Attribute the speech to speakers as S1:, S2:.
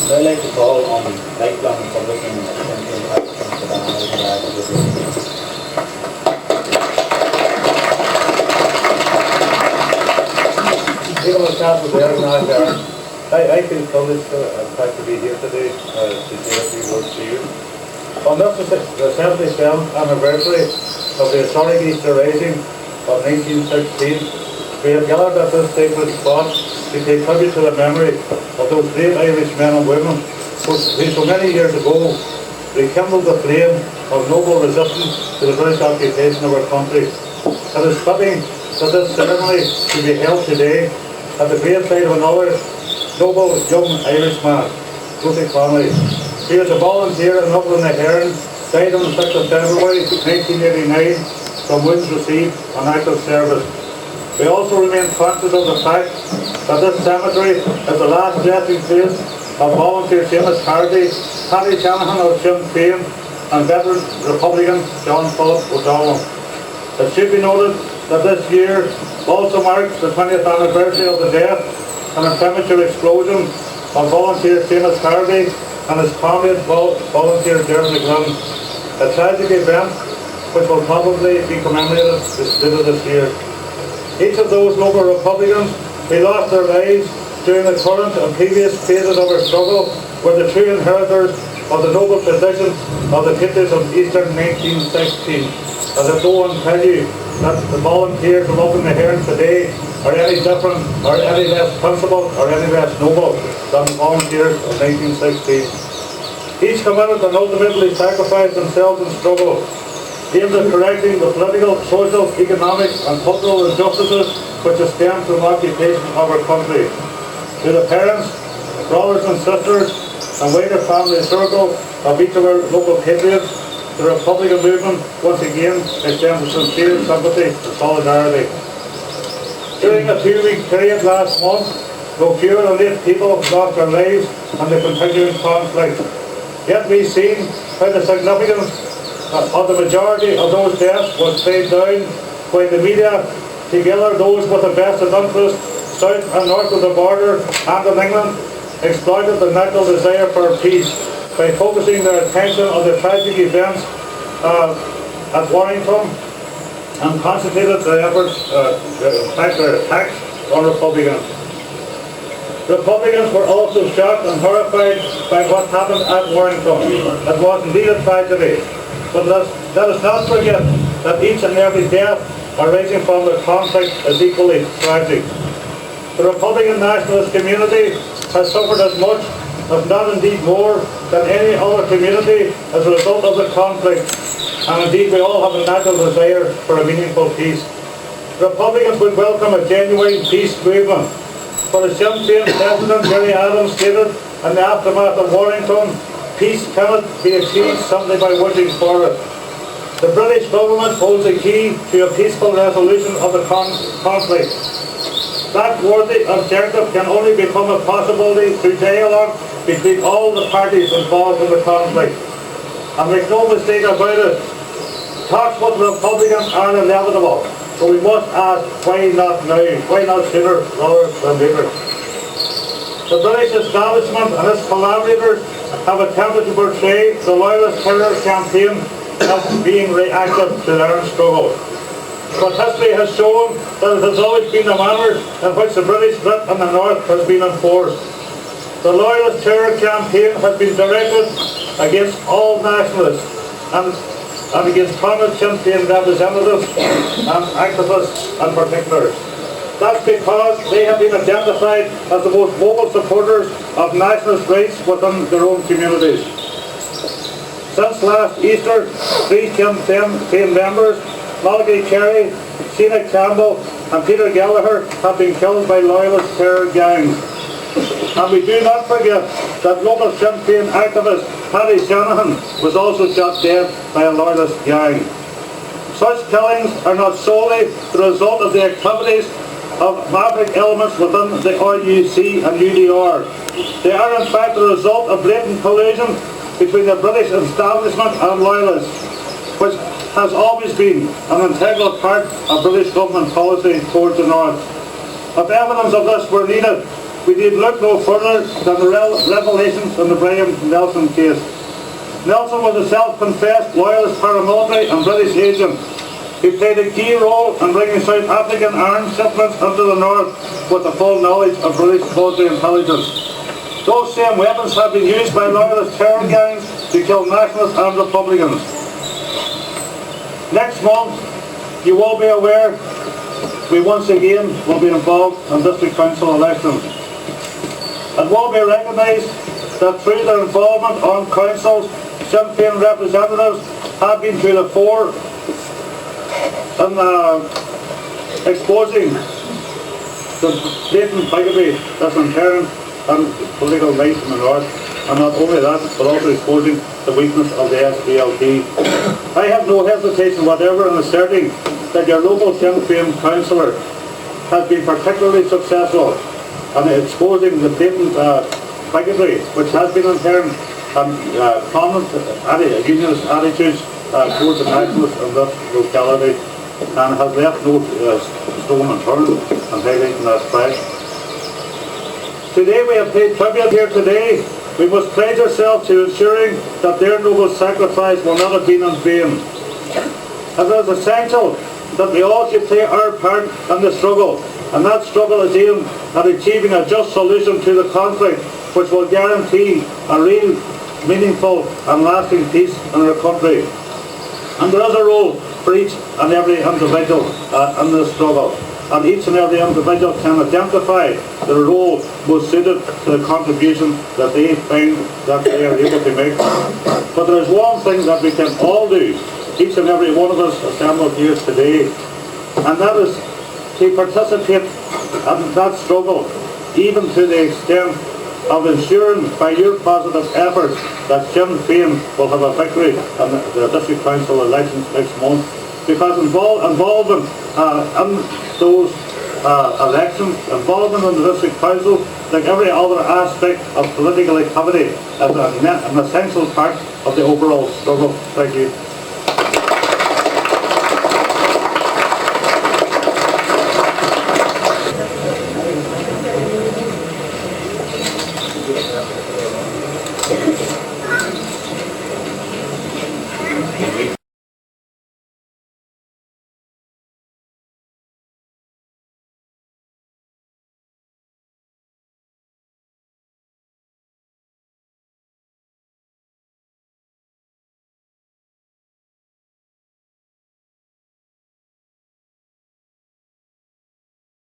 S1: I like to call on lifelong Republican Champion Partisans to the honours of Aghyaran.
S2: Even with Council there in Aghyaran, I feel privileged and proud to be here today to say a few words to you. On the 77th anniversary of the historic Easter Rising of 1916, we have gathered at this sacred spot to pay tribute to the memory of those brave Irish men and women who so many years ago rekindled the flame of noble resistance to the British occupation of our country. It is fitting that this ceremony to be held today at the graveside of another noble young Irishman, Joseph Connolly. He was a volunteer in Aghyaran, died on the 6th of February 1989 from wounds received on active service. We also remain conscious of the fact that this cemetery is the last resting place of volunteer Seamus Hardy, Paddy Shanahan of Sinn Féin, and veteran Republican John Philip O'Donnell. It should be noted that this year also marks the 20th anniversary of the death and premature explosion of volunteer Seamus Hardy and his comrade volunteer Jeremy Glynn, a tragic event which will probably be commemorated this year. Each of those noble Republicans who lost their lives during the current and previous phases of our struggle were the true inheritors of the noble tradition of the patriots of Eastern 1916. As I go and tell you that the volunteers of Aghyaran today are any different, or any less principled, or any less noble than the volunteers of 1916. Each committed and ultimately sacrificed themselves in struggle, aimed at correcting the political, social, economic and cultural injustices which have stemmed from occupation of our country. To the parents, brothers and sisters and wider family circle of each of our local patriots, the Republican movement once again extends a sincere sympathy and solidarity. During a 2-week period last month, no fewer than 8 people lost their lives in the continuing conflict. Yet we've seen how the significance of the majority of those deaths was played down when the media, together those with a vested interest south and north of the border and in England, exploited the natural desire for peace by focusing their attention on the tragic events at Warrington and concentrated their efforts, their attacks on Republicans. Republicans were also shocked and horrified by what happened at Warrington. It was indeed a tragedy. But let us not forget that each and every death arising from the conflict is equally tragic. The Republican nationalist community has suffered as much, if not indeed more, than any other community as a result of the conflict. And indeed we all have a natural desire for a meaningful peace. Republicans would welcome a genuine peace movement. For the Sinn Féin President Gerry Adams stated in the aftermath of Warrington, peace cannot be achieved simply by working for it. The British government holds the key to a peaceful resolution of the conflict. That worthy objective can only become a possibility through dialogue between all the parties involved in the conflict. And make no mistake about it, talks with the Republicans are inevitable. So we must ask, why not now? Why not sooner rather than later? The British establishment and its collaborators have attempted to portray the Loyalist terror campaign as being reactive to their own struggle. But history has shown that it has always been the manner in which the British grip in the North has been enforced. The Loyalist terror campaign has been directed against all nationalists and against prominent Sinn Féin representatives and activists in particular. That's because they have been identified as the most vocal supporters of nationalist rights within their own communities. Since last Easter, 3 Sinn Féin members, Malachy Cherry, Sheena Campbell and Peter Gallagher, have been killed by Loyalist terror gangs. And we do not forget that local Sinn Féin activist Paddy Shanahan was also shot dead by a Loyalist gang. Such killings are not solely the result of the activities of maverick elements within the RUC and UDR. They are in fact the result of blatant collusion between the British establishment and Loyalists, which has always been an integral part of British government policy towards the North. If evidence of this were needed, we need look no further than the revelations in the Brian Nelson case. Nelson was a self-confessed loyalist paramilitary and British agent. He played a key role in bringing South African arms shipments into the north with the full knowledge of British military intelligence. Those same weapons have been used by loyalist terror gangs to kill nationalists and Republicans. Next month, you will be aware, we once again will be involved in district council elections. It will be recognised that through their involvement on councils, Sinn Féin representatives have been to the fore in exposing the blatant bigotry that's inherent in political life in the north, and not only that, but also exposing the weakness of the SDLP. I have no hesitation whatever in asserting that your local Sinn Féin councillor has been particularly successful in exposing the blatant bigotry which has been inherent and prominent unionist attitudes towards the nationalists in this locality, and has left no stone unturned in highlighting that fact. Today we have paid tribute here today. We must pledge ourselves to ensuring that their noble sacrifice will not have been in vain. It is essential that we all should play our part in the struggle, and that struggle is aimed at achieving a just solution to the conflict which will guarantee a real, meaningful and lasting peace in our country. And there is a role for each and every individual in this struggle, and each and every individual can identify the role most suited to the contribution that they find that they are able to make. But there is one thing that we can all do, each and every one of us assembled here today, and that is to participate in that struggle, even to the extent of ensuring by your positive efforts that Sinn Féin will have a victory in the district council elections next month. Because involvement in those elections, involvement in the district council, like every other aspect of political activity, is an essential part of the overall struggle. Thank you.